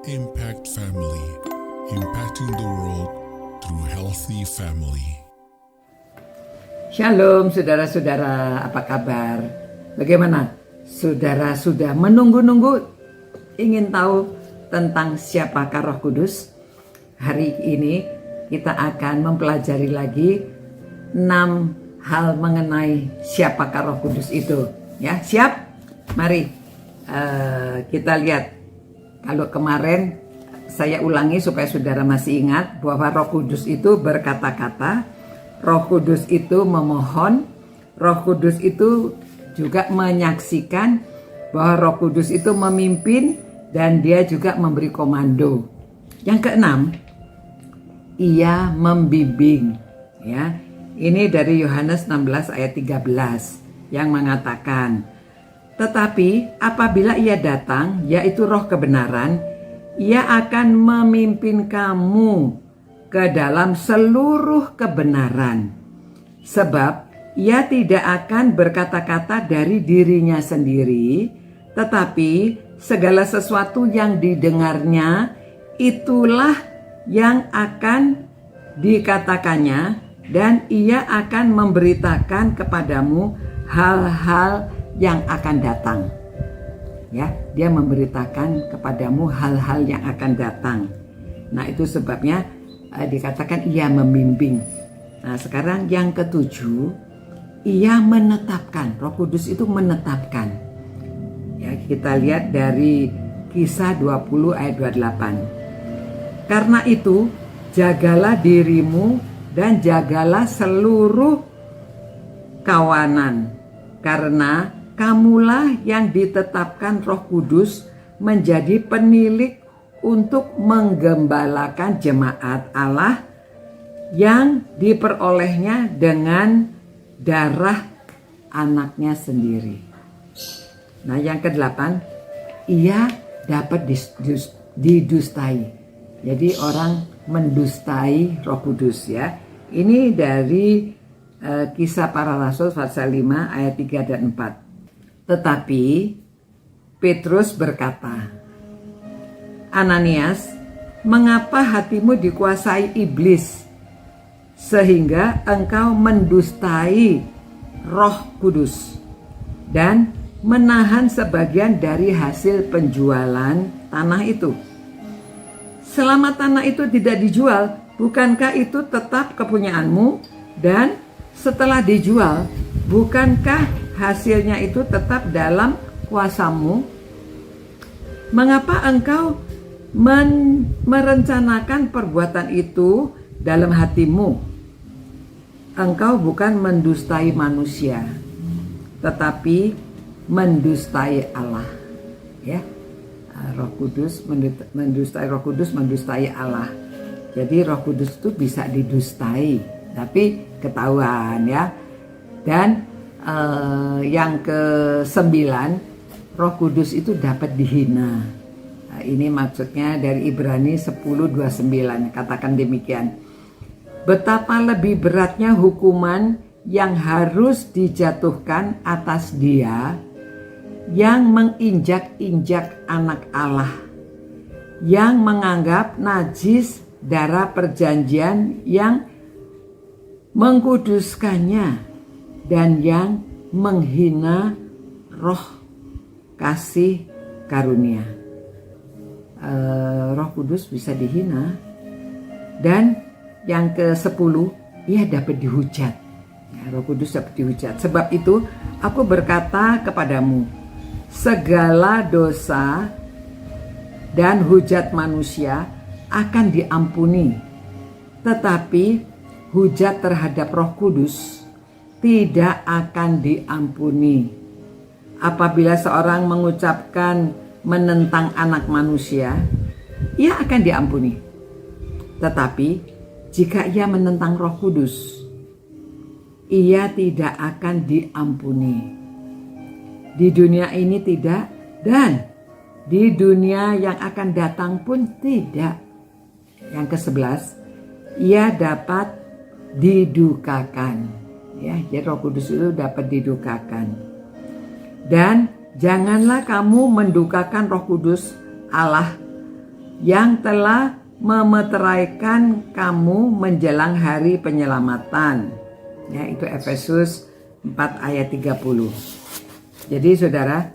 Impact Family, impacting the world through healthy family. Shalom saudara-saudara, apa kabar? Bagaimana? Saudara sudah menunggu-nunggu ingin tahu tentang siapakah Roh Kudus? Hari ini kita akan mempelajari lagi 6 hal mengenai siapakah Roh Kudus itu. Ya, siap? Mari kita lihat. Kalau kemarin saya ulangi supaya saudara masih ingat bahwa Roh Kudus itu berkata-kata, Roh Kudus itu memohon, Roh Kudus itu juga menyaksikan, bahwa Roh Kudus itu memimpin dan dia juga memberi komando. Yang keenam, ia membimbing. Ya, ini dari Yohanes 16 ayat 13 yang mengatakan, tetapi apabila ia datang, yaitu Roh kebenaran, ia akan memimpin kamu ke dalam seluruh kebenaran. Sebab ia tidak akan berkata-kata dari dirinya sendiri, tetapi segala sesuatu yang didengarnya, itulah yang akan dikatakannya, dan ia akan memberitakan kepadamu hal-hal yang akan datang. Ya, dia memberitakan kepadamu hal-hal yang akan datang. Nah, itu sebabnya dikatakan ia membimbing. Nah, sekarang yang ketujuh, ia menetapkan. Roh Kudus itu menetapkan. Ya, kita lihat dari Kisah 20 ayat 28. Karena itu, jagalah dirimu dan jagalah seluruh kawanan, karena kamulah yang ditetapkan Roh Kudus menjadi penilik untuk menggembalakan jemaat Allah yang diperolehnya dengan darah anaknya sendiri. Nah, yang kedelapan, ia dapat didustai. Jadi orang mendustai Roh Kudus, ya. Ini dari Kisah Para Rasul pasal 5 ayat 3 dan 4. Tetapi Petrus berkata, Ananias, mengapa hatimu dikuasai iblis sehingga engkau mendustai Roh Kudus dan menahan sebagian dari hasil penjualan tanah itu? Selama tanah itu tidak dijual, bukankah itu tetap kepunyaanmu? Dan setelah dijual, bukankah hasilnya itu tetap dalam kuasamu? Mengapa engkau merencanakan perbuatan itu dalam hatimu? Engkau bukan mendustai manusia, tetapi mendustai Allah. Ya, Roh Kudus mendustai Roh Kudus, mendustai Allah. Jadi Roh Kudus itu bisa didustai, tapi ketahuan, ya. Dan yang ke-9, Roh Kudus itu dapat dihina. Nah, ini maksudnya dari Ibrani 10:29, katakan demikian. Betapa lebih beratnya hukuman yang harus dijatuhkan atas dia yang menginjak-injak anak Allah, yang menganggap najis darah perjanjian yang mengkuduskannya, dan yang menghina roh kasih karunia. Roh Kudus bisa dihina. Dan yang ke-10, ia dapat dihujat. Ya, Roh Kudus dapat dihujat. Sebab itu aku berkata kepadamu, segala dosa dan hujat manusia akan diampuni, tetapi hujat terhadap Roh Kudus tidak akan diampuni. Apabila seorang mengucapkan menentang anak manusia, ia akan diampuni. Tetapi jika ia menentang Roh Kudus, ia tidak akan diampuni. Di dunia ini tidak, dan di dunia yang akan datang pun tidak. Yang ke-11, ia dapat didukakan. Ya, jadi Roh Kudus itu dapat didukakan. Dan janganlah kamu mendukakan Roh Kudus Allah yang telah memeteraikan kamu menjelang hari penyelamatan. Ya, itu Efesus 4 ayat 30. Jadi saudara,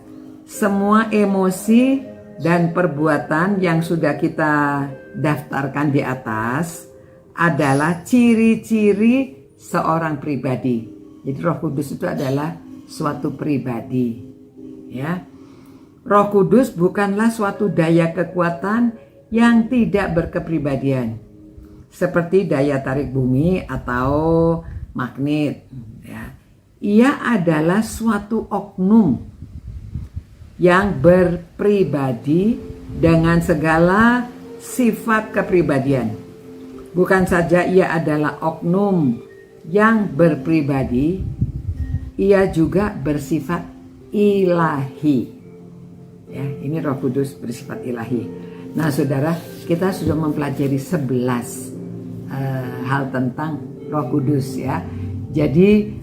semua emosi dan perbuatan yang sudah kita daftarkan di atas adalah ciri-ciri seorang pribadi. Jadi Roh Kudus itu adalah suatu pribadi. Ya. Roh Kudus bukanlah suatu daya kekuatan yang tidak berkepribadian, seperti daya tarik bumi atau magnet. Ya. Ia adalah suatu oknum yang berpribadi dengan segala sifat kepribadian. Bukan saja ia adalah oknum yang berpribadi, ia juga bersifat ilahi. Ya, ini Roh Kudus bersifat ilahi. Nah, saudara, kita sudah mempelajari 11 hal tentang Roh Kudus ya. Jadi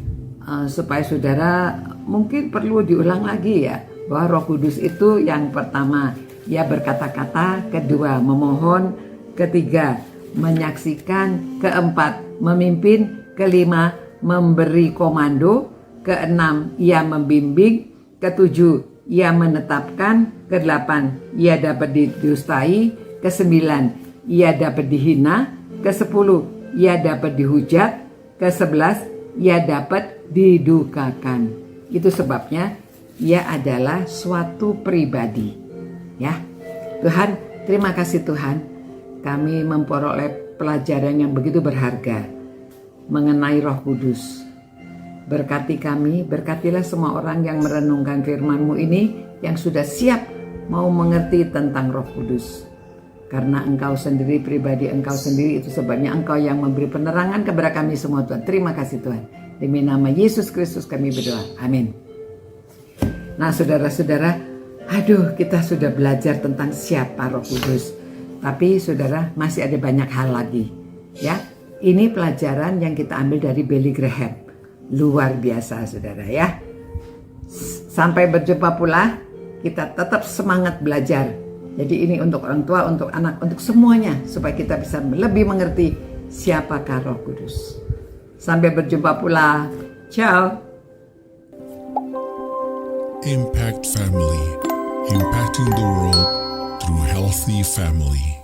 supaya saudara mungkin perlu diulang lagi ya, bahwa Roh Kudus itu yang pertama, ia berkata-kata, kedua memohon, ketiga menyaksikan, keempat memimpin, kelima memberi komando, keenam ia membimbing, ketujuh ia menetapkan, kedelapan ia dapat didustai, kesembilan ia dapat dihina, kesepuluh ia dapat dihujat, kesebelas ia dapat didukakan. Itu sebabnya ia adalah suatu pribadi. Ya, Tuhan, terima kasih Tuhan, kami memperoleh pelajaran yang begitu berharga mengenai Roh Kudus. Berkati kami, berkatilah semua orang yang merenungkan firman-Mu ini, yang sudah siap mau mengerti tentang Roh Kudus. Karena Engkau sendiri, pribadi Engkau sendiri, itu sebabnya Engkau yang memberi penerangan kepada kami semua Tuhan. Terima kasih Tuhan. Demi nama Yesus Kristus kami berdoa. Amin. Nah saudara-saudara, kita sudah belajar tentang siapa Roh Kudus. Tapi saudara, masih ada banyak hal lagi. Ya, ini pelajaran yang kita ambil dari Billy Graham. Luar biasa saudara ya. Sampai berjumpa pula, kita tetap semangat belajar. Jadi ini untuk orang tua, untuk anak, untuk semuanya, supaya kita bisa lebih mengerti siapakah Roh Kudus. Sampai berjumpa pula. Ciao. Impact Family, impacting the world through healthy family.